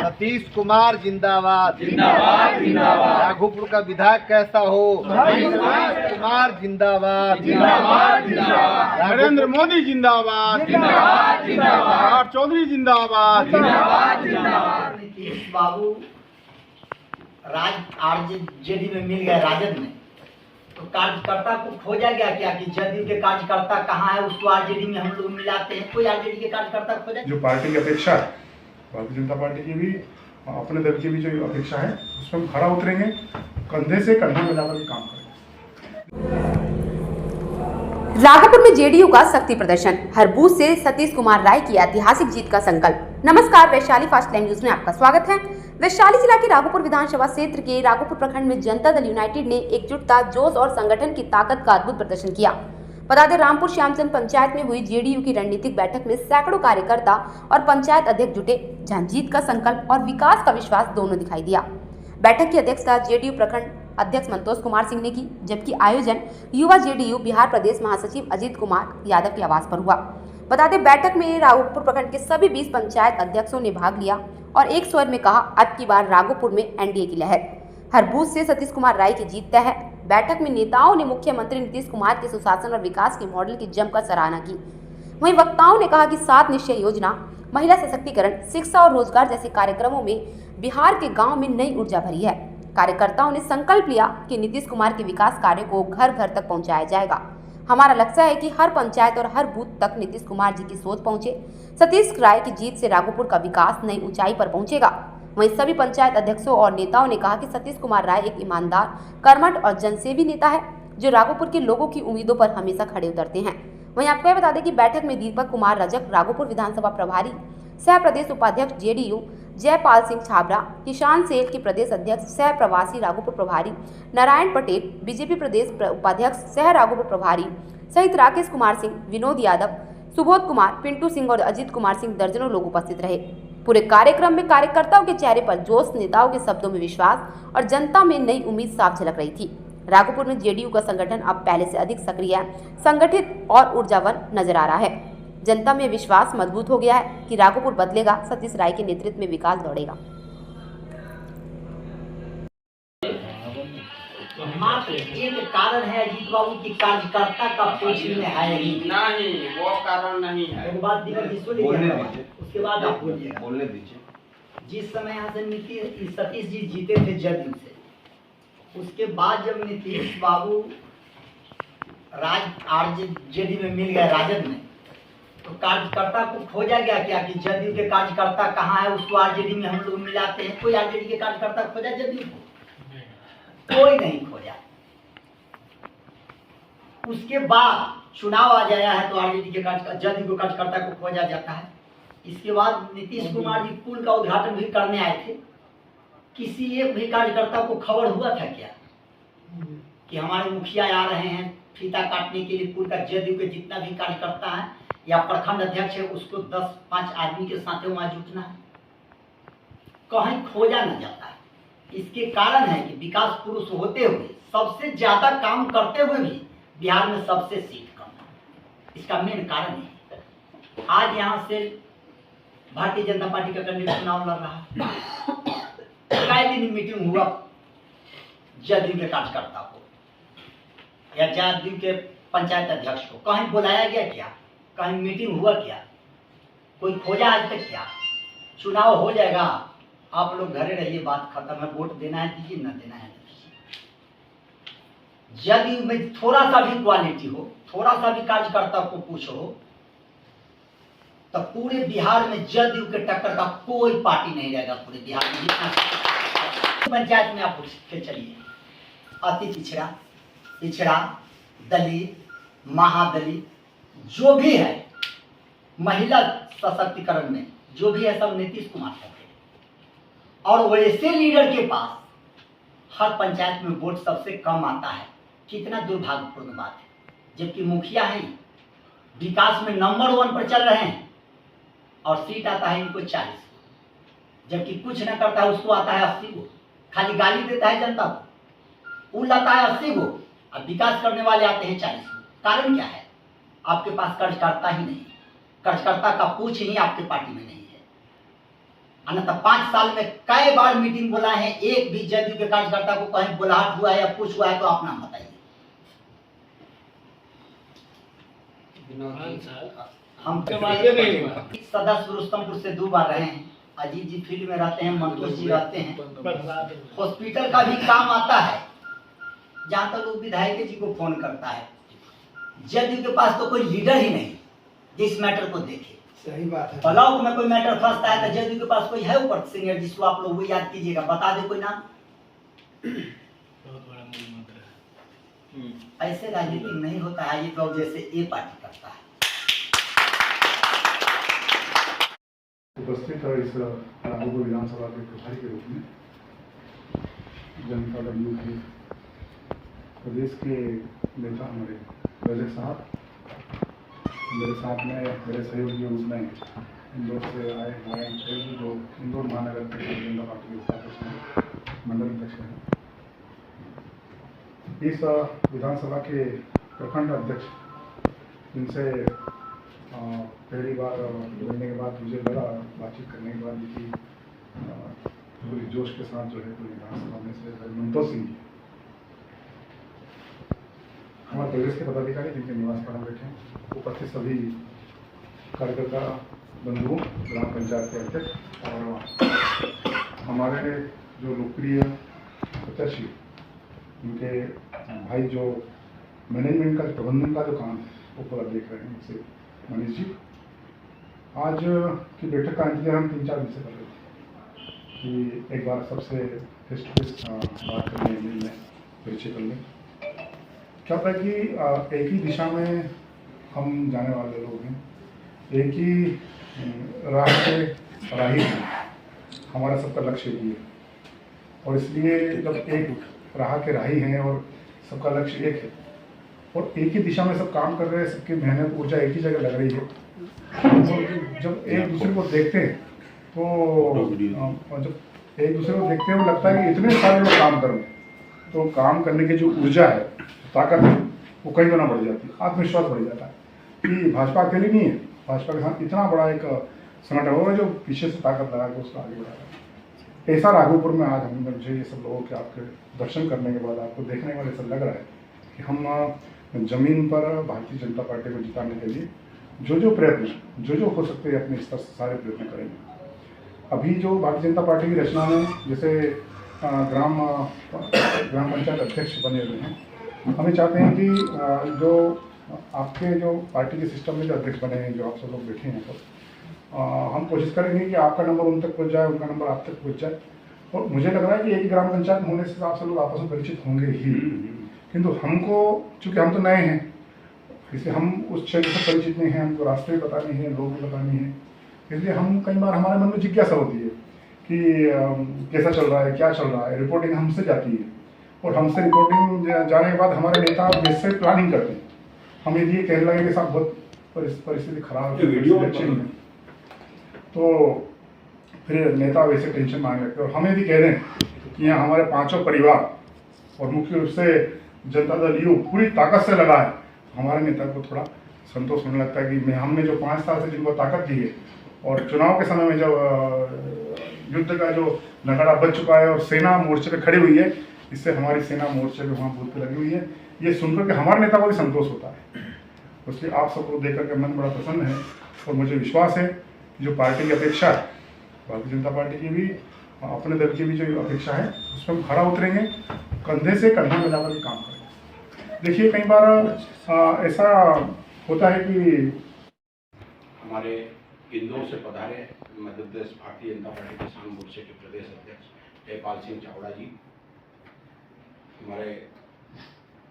सतीश कुमार जिंदाबाद जिंदाबाद जिंदाबाद। राघोपुर का विधायक कैसा हो? सतीश कुमार जिंदाबाद जिंदाबाद जिंदाबाद। नरेंद्र मोदी जिंदाबाद जिंदाबाद जिंदाबाद। चौधरी जिंदाबाद जिंदाबाद जिंदाबाद। नीतीश बाबू आरजेडी में मिल गए, राजद में, तो कार्यकर्ता को खोजा गया क्या कि जदयू के कार्यकर्ता कहाँ है, उसको आरजेडी में हम लोग मिलाते हैं। कोई आरजेडी के कार्यकर्ता खोजा? जो पार्टी की अपेक्षा है, भारतीय जनता पार्टी की भी, अपने दल की भी जो अपेक्षा है, उसमें हम खड़ा उतरेंगे, कंधे से कंधा मिलाकर काम करेंगे। राघोपुर में जेडीयू का शक्ति प्रदर्शन, हर बूथ से सतीश कुमार राय की ऐतिहासिक जीत का संकल्प। नमस्कार, वैशाली फास्ट लाइन न्यूज में आपका स्वागत है। वैशाली जिला के राघोपुर विधानसभा क्षेत्र के राघोपुर प्रखंड में जनता दल यूनाइटेड ने एकजुटता, जोश और संगठन की ताकत का अद्भुत प्रदर्शन किया। बता दें, रामपुर श्यामचंद पंचायत में हुई जेडीयू की रणनीतिक बैठक में सैकड़ों कार्यकर्ता और पंचायत अध्यक्ष जुटे, जहां जीत का संकल्प और विकास का विश्वास दोनों दिखाई दिया। बैठक की अध्यक्षता जेडीयू प्रखंड अध्यक्ष संतोष कुमार सिंह ने की, जबकि आयोजन युवा जेडीयू बिहार प्रदेश महासचिव अजीत कुमार यादव के आवास पर हुआ। बता दें, बैठक में राघोपुर प्रखंड के सभी 20 पंचायत अध्यक्षों ने भाग लिया और एक स्वर में कहा, अब की बार राघोपुर में एनडीए की लहर। हर बूथ से सतीश कुमार राय की जीत तय है। बैठक में नेताओं ने मुख्यमंत्री नीतीश कुमार के सुशासन और विकास के मॉडल की जमकर सराहना की। वहीं वक्ताओं ने कहा कि 7 निश्चय योजना, महिला सशक्तिकरण, शिक्षा और रोजगार जैसे कार्यक्रमों में बिहार के गाँव में नई ऊर्जा भरी है। कार्यकर्ताओं ने संकल्प लिया कि नीतीश कुमार के विकास कार्य को घर घर तक पहुंचाया जाएगा। हमारा लक्ष्य है कि हर पंचायत और हर बूथ तक नीतीश कुमार जी की सोच पहुंचे। सतीश राय की जीत से राघोपुर का विकास नई ऊंचाई पर पहुंचेगा। वहीं सभी पंचायत अध्यक्षों और नेताओं ने कहा कि सतीश कुमार राय एक ईमानदार, कर्मठ और जनसेवी नेता है, जो राघोपुर के लोगों की उम्मीदों पर हमेशा खड़े उतरते हैं। वहीं आपको बता दें कि बैठक में दीपक कुमार रजक राघोपुर विधानसभा प्रभारी, सह प्रदेश उपाध्यक्ष जेडीयू जयपाल सिंह छाबरा, किसान सेल के प्रदेश अध्यक्ष सह प्रवासी राघोपुर प्रभारी नारायण पटेल, बीजेपी प्रदेश उपाध्यक्ष सह राघोपुर प्रभारी सहित राकेश कुमार सिंह, विनोद यादव, सुबोध कुमार, पिंटू सिंह और अजीत कुमार सिंह दर्जनों लोग उपस्थित रहे। पूरे कार्यक्रम में कार्यकर्ताओं के चेहरे पर जोश, नेताओं के शब्दों में विश्वास और जनता में नई उम्मीद साफ झलक रही थी। राघोपुर में जेडीयू का संगठन अब पहले से अधिक सक्रिय, संगठित और ऊर्जावान नजर आ रहा है। जनता में विश्वास मजबूत हो गया है कि राघोपुर बदलेगा, सतीश राय के नेतृत्व में विकास दौड़ेगा। मात्र एक कारण है अजीत बाबू की कार्यकर्ता का पूछ में है नहीं, वो कारण नहीं है। एक बात दीपक जी सुन लीजिए, उसके बाद आप बोलिएगा। बोलने दीजिए। जिस समय यहाँ से नीतीश सतीश जी जीते थे जदयू से, उसके बाद जब नीतीश बाबू आरजेडी में मिल गए, राजद में, तो कार्यकर्ता को खोजा गया क्या कि जदयू के कार्यकर्ता कहाँ है, उसको आरजेडी में हम लोग मिलाते हैं। कोई आरजेडी के कार्यकर्ता खोजा जदयू को? कोई नहीं खोजा। उसके बाद चुनाव आ जाया है तो आरजेडी के जदयू के कार्यकर्ता को खोजा जाता है। इसके बाद नीतीश कुमार जी पुल का उद्घाटन भी करने आए थे। किसी एक भी कार्यकर्ता को खबर हुआ था क्या कि हमारे मुखिया आ रहे हैं फीता काटने के लिए पुल का? जदयू के जितना भी कार्यकर्ता है या प्रखंड अध्यक्ष है, उसको 10-5 आदमी के साथ वहां जुटना है, कहीं खोजा न जाता है। इसके कारण है कि विकास पुरुष होते हुए, सबसे ज्यादा काम करते हुए भी बिहार में सबसे सीट कम है। इसका मेन कारण है आज यहाँ से भारतीय जनता पार्टी का कैंडिडेट चुनाव लड़ रहा है। कई दिन मीटिंग हुआ जदयू के कार्यकर्ता को या जदयू के पंचायत अध्यक्ष को, कहीं बुलाया गया क्या? कहीं मीटिंग हुआ क्या? कोई खोजा आज तक क्या? चुनाव हो जाएगा, आप लोग घरे रहिए, बात खत्म है। वोट देना है दीजिए, न देना है जदयू में थोड़ा सा भी क्वालिटी हो, थोड़ा सा भी कार्यकर्ता को पूछो, तो पूरे बिहार में जदयू के टक्कर का कोई पार्टी नहीं रहेगा। पूरे बिहार में जितना पंचायत में आप के चलिए, अति पिछड़ा, दलित, महादलित, जो भी है, महिला सशक्तिकरण में जो भी है, सब नीतीश कुमार का। और वैसे लीडर के पास हर पंचायत में वोट सबसे कम आता है। कितना दुर्भाग्यपूर्ण बात है। जबकि मुखिया है, विकास में नंबर 1 पर चल रहे हैं और सीट आता है इनको 40, जबकि कुछ न करता है उसको आता है 80 को। खाली गाली देता है जनता को, वो लाता है 80 को, और विकास करने वाले आते हैं 40 को। कारण क्या है? आपके पास कार्यकर्ता ही नहीं, कार्यकर्ता का पूछ ही आपके पार्टी में नहीं है। अन्यथा 5 साल में कई बार मीटिंग बुलाए हैं, एक भी जदयू के कार्यकर्ता को कहीं बुलाहट हुआ है या कुछ हुआ है तो आप नाम बताइए। हम सदस्य रुस्तमपुर से 2 बार रहे हैं, अजीत जी फील्ड में रहते हैं, मंतोष जी रहते हैं। हॉस्पिटल का भी काम आता है, जहाँ तक लोग विधायक जी को फोन करता है। जदयू के पास तो कोई लीडर ही नहीं जिस मैटर को देखे। सही बात है। ब्लॉक में कोई मैटर फंसता है तो जदयू के पास कोई है ऊपर सीनियर जिसको आप लोग वो याद कीजिएगा, बता दे कोई नाम। ऐसे राजनीति नहीं होता है, ये लोग जैसे ए पार्टी करता है। उपस्थित है इस राघोपुर विधानसभा के प्रभारी के रूप में जनता दल यूथ के प्रदेश के नेता हमारे रजक साहब, मेरे साथ में मेरे सहयोगी के रूप में इंदौर से आए हमारे सहयोगी जो इंदौर महानगर के जनता पार्टी के उपाध्यक्ष हैं, मंडल अध्यक्ष हैं। इस विधानसभा के प्रखंड अध्यक्ष जिनसे पहली बार मिलने के बाद मुझे लगा, बातचीत करने के बाद कि पूरी जोश के साथ जो है पूरी विधानसभा में से मंतोष सिंह जी हमारे प्रदेश के पदाधिकारी जिनके निवास पर हम बैठे हैं, उपस्थित सभी कार्यकर्ता बंधुओं, ग्राम पंचायत के अध्यक्ष और हमारे जो लोकप्रिय प्रत्याशी उनके भाई जो मैनेजमेंट का प्रबंधन का जो काम है वो पूरा देख रहे हैं मुझसे मनीष जी। आज की बैठक का इंतजार हम 3-4 दिन से कर रहे थे कि एक बार सबसे फेस टू फेस बात करने में परिचय कर लें। क्या होता है कि एक ही दिशा में हम जाने वाले लोग हैं, एक ही राह के राही हैं, हमारा सबका लक्ष्य भी है और इसलिए जब एक राह के राही हैं और सबका लक्ष्य एक है और एक ही दिशा में सब काम कर रहे हैं, सबकी मेहनत ऊर्जा एक ही जगह लग रही है, तो जब एक दूसरे को देखते हैं तो जब एक दूसरे को देखते हैं वो लगता है कि इतने सारे लोग काम कर रहे हैं, तो काम करने की जो ऊर्जा है, ताकत है, वो कई गुना बढ़ जाती है, आत्मविश्वास बढ़ जाता है कि भाजपा अकेली नहीं है, भाजपा के साथ इतना बड़ा एक संगठन होगा जो पीछे से ताकत लगा के उसको आगे बढ़ा रहा है। ऐसा राघोपुर में आज हम मुझे ये सब लोगों के आपके दर्शन करने के बाद आपको देखने के बाद ऐसा लग रहा है कि हम जमीन पर भारतीय जनता पार्टी को जिताने के लिए जो प्रयत्न जो हो सकते हैं अपने स्तर से सारे प्रयत्न करेंगे। अभी जो भारतीय जनता पार्टी की रचना में जैसे ग्राम पंचायत अध्यक्ष बने हुए हैं, हमें चाहते हैं कि जो आपके जो पार्टी के सिस्टम में जो अध्यक्ष बने हैं, जो आप सब लोग बैठे हैं, तो हम कोशिश करेंगे कि आपका नंबर उन तक पहुँच जाए, उनका नंबर आप तक पहुँच जाए। और मुझे लग रहा है कि एक ही ग्राम पंचायत होने से आप सब लोग आपस में परिचित होंगे ही, किंतु हमको चूँकि हम तो नए हैं इसलिए हम उस क्षेत्र से परिचित नहीं हैं, हमको रास्ते भी पता नहीं है, लोग भी पता नहीं है, इसलिए हम कई बार हमारे मन में जिज्ञासा होती है कि कैसा चल रहा है, क्या चल रहा है। रिपोर्टिंग हमसे जाती है और हमसे रिपोर्टिंग जाने के बाद हमारे नेता जैसे प्लानिंग करते हैं। हम यदि ये कहने लगे कि साहब बहुत परिस्थिति खराब है, अच्छी नहीं है, तो फिर नेता वैसे टेंशन मांगने लगते हैं। और हम यदि कह रहे हैं कि यहाँ हमारे 5 परिवार और मुख्य रूप से जनता दल यू पूरी ताकत से लगा है, हमारे नेता को थोड़ा संतोष होने लगता है कि हमने जो 5 साल से जिनको ताकत दी है और चुनाव के समय में जब युद्ध का जो नगाड़ा बज चुका है और सेना मोर्चे पे खड़ी हुई है, इससे हमारी सेना मोर्चे पे वहाँ बूथ पे लगी हुई है, ये सुनकर के हमारे नेता को भी संतोष होता है। इसलिए आप सबको देख करके मन बड़ा प्रसन्न है और मुझे विश्वास है कि जो पार्टी की अपेक्षा है, भारतीय जनता पार्टी की भी अपने दल की भी जो अपेक्षा है उसमें हम खड़ा उतरेंगे, कंधे से कंधा मिलाकर के काम करेंगे। देखिए कई बार ऐसा होता है कि हमारे इंदौर से पधारे मध्य प्रदेश भारतीय जनता पार्टी किसान मोर्चे के प्रदेश अध्यक्ष जयपाल सिंह चावड़ा जी, हमारे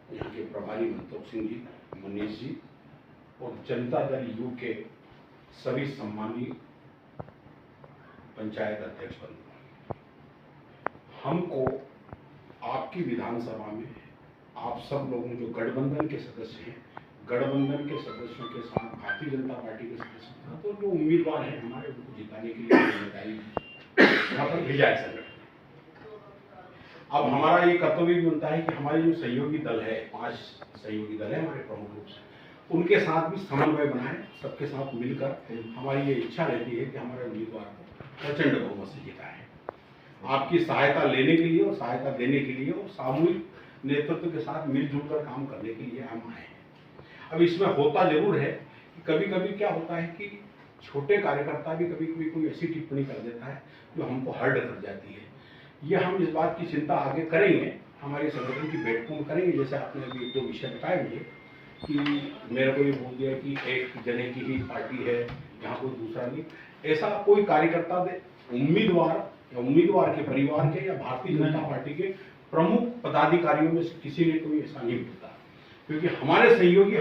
यहाँ के प्रभारी मंतोष सिंह जी, मनीष जी और जनता दल यू के सभी सम्मानीय पंचायत अध्यक्ष बंधु, हमको आपकी विधानसभा में आप सब लोगों जो गठबंधन के सदस्य हैं, गठबंधन के सदस्यों के साथ भारतीय जनता पार्टी के सदस्यों के साथ और जो उम्मीदवार हैं हमारे उनको जिताने के लिए जिम्मेदारी यहाँ पर भेजा है संगठन। अब हमारा ये कर्तव्य भी बनता है कि हमारे जो सहयोगी दल है, 5 सहयोगी दल है हमारे प्रमुख रूप से, उनके साथ भी समन्वय बनाएं, सबके साथ मिलकर। हमारी ये इच्छा रहती है कि हमारे उम्मीदवार को प्रचंड बहुमत से जीता है। आपकी सहायता लेने के लिए और सहायता देने के लिए और सामूहिक नेतृत्व के साथ मिलजुल कर काम करने के लिए हम आए हैं। अब इसमें होता जरूर है कि कभी कभी क्या होता है कि छोटे कार्यकर्ता भी कभी कभी कोई ऐसी टिप्पणी कर देता है जो हमको हर्ट कर जाती है। ये हम इस बात की चिंता आगे करेंगे, हमारे संगठन की बैठकों में करेंगे। जैसे आपने अभी 2 विषय बताए मुझे कि मेरे को ये बोल दिया कि एक जने की ही पार्टी है, यहाँ कोई दूसरा नहीं। ऐसा कोई कार्यकर्ता उम्मीदवार के परिवार के या भारतीय जनता पार्टी के प्रमुख पदाधिकारियों में से किसी ने कोई ऐसा नहीं बोलता, क्योंकि हमारे सहयोगी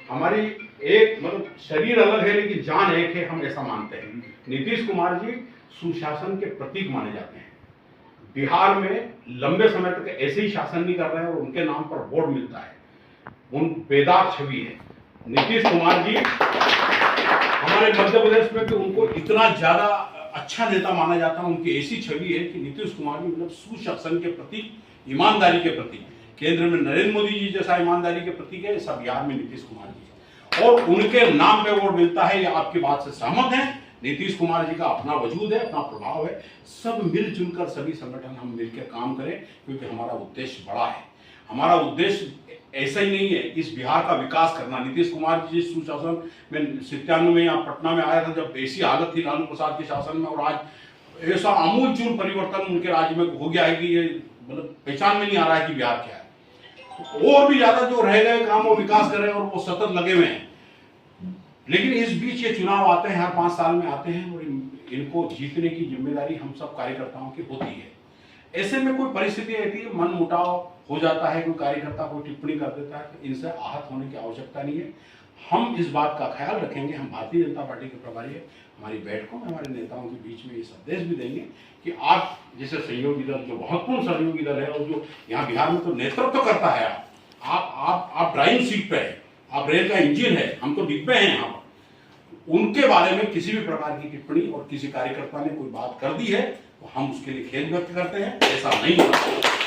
हमारी एक मतलब शरीर अलग है लेकिन जान एक है, हम ऐसा मानते हैं। नीतीश कुमार जी सुशासन के प्रतीक माने जाते हैं। बिहार में लंबे समय तक ऐसे ही शासन नहीं कर रहे हैं और उनके नाम पर वोट मिलता है, उन बेदाग छवि है। नीतीश कुमार जी हमारे मध्य प्रदेश में भी उनको इतना ज्यादा अच्छा नेता माना जाता है, उनकी ऐसी छवि है कि नीतीश कुमार जी मतलब सुशासन के प्रतीक, ईमानदारी के प्रतीक। केंद्र में नरेंद्र मोदी जी जैसा ईमानदारी के प्रतीक है, सब बिहार में नीतीश कुमार जी, और उनके नाम पे वोट मिलता है। ये आपकी बात से सहमत है। नीतीश कुमार जी का अपना वजूद है, अपना प्रभाव है। सब मिलजुल कर सभी संगठन हम मिलकर काम करें, क्योंकि हमारा उद्देश्य बड़ा है। हमारा उद्देश्य ऐसा ही नहीं है इस बिहार का विकास करना। नीतीश कुमार जी जिस सुशासन में 97 में यहाँ पटना में आया था, जब ऐसी हालत थी लालू प्रसाद के शासन में, और आज ऐसा आमूलचूल परिवर्तन उनके राज्य में हो गया है कि ये मतलब पहचान में नहीं आ रहा है कि बिहार क्या है। और भी ज्यादा जो रह गए काम वो विकास करें और वो सतत लगे हुए हैं। लेकिन इस बीच ये चुनाव आते हैं, हर 5 साल में आते हैं, और इनको जीतने की जिम्मेदारी हम सब कार्यकर्ताओं की होती है। ऐसे में कोई परिस्थिति रहती है, मन मुटाव हो जाता है, कोई कार्यकर्ता कोई टिप्पणी कर देता है, तो इनसे आहत होने की आवश्यकता नहीं है। हम इस बात का ख्याल रखेंगे। हम भारतीय जनता पार्टी के प्रभारी है, हमारी बैठकों में हमारे नेताओं के बीच में ये संदेश भी देंगे कि आप जैसे सहयोगी दल, जो महत्वपूर्ण सहयोगी दल है और जो यहाँ बिहार में तो नेतृत्व करता है, आप ड्राइविंग सीट पे है, आप रेल का इंजन है, हम तो डिब्बे हैं यहाँ। उनके बारे में किसी भी प्रकार की टिप्पणी और किसी कार्यकर्ता ने कोई बात कर दी है तो हम उसके लिए खेद व्यक्त करते हैं। ऐसा नहीं होता।